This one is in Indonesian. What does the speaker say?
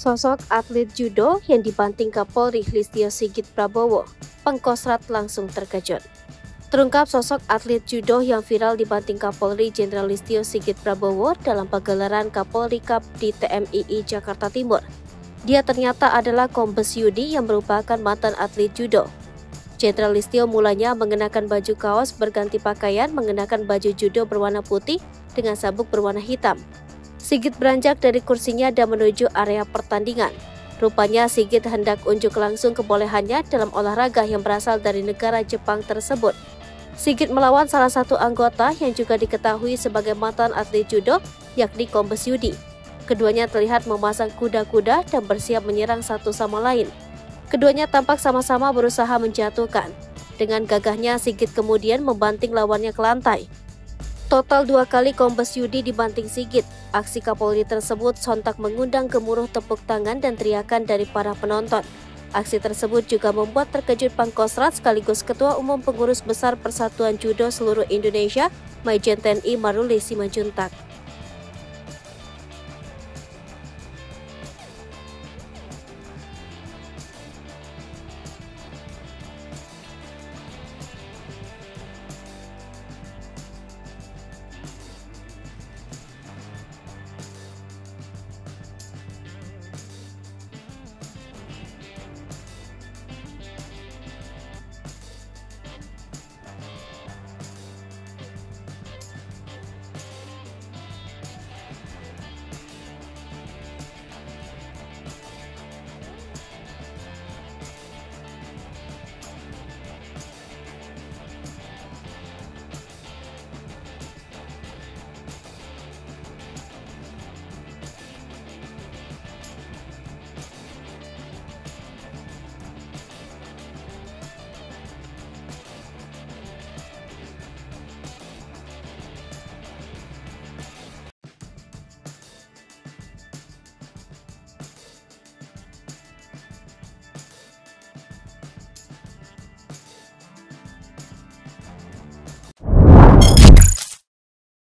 Sosok atlet judo yang dibanting Kapolri Listio Sigit Prabowo, Pangkostrat langsung terkejut. Terungkap sosok atlet judo yang viral dibanting Kapolri Jenderal Listio Sigit Prabowo dalam pagelaran Kapolri Cup di TMII Jakarta Timur. Dia ternyata adalah Kombes Yudi yang merupakan mantan atlet judo. Jenderal Listio mulanya mengenakan baju kaos berganti pakaian mengenakan baju judo berwarna putih dengan sabuk berwarna hitam. Sigit beranjak dari kursinya dan menuju area pertandingan. Rupanya Sigit hendak unjuk langsung kebolehannya dalam olahraga yang berasal dari negara Jepang tersebut. Sigit melawan salah satu anggota yang juga diketahui sebagai mantan atlet judo, yakni Kombes Yudi. Keduanya terlihat memasang kuda-kuda dan bersiap menyerang satu sama lain. Keduanya tampak sama-sama berusaha menjatuhkan. Dengan gagahnya, Sigit kemudian membanting lawannya ke lantai. Total 2 kali Kombes Yudi dibanting Sigit. Aksi Kapolri tersebut sontak mengundang gemuruh tepuk tangan dan teriakan dari para penonton. Aksi tersebut juga membuat terkejut Pangkostrat sekaligus Ketua Umum Pengurus Besar Persatuan Judo Seluruh Indonesia, Majen TNI Maruli Simanjuntak.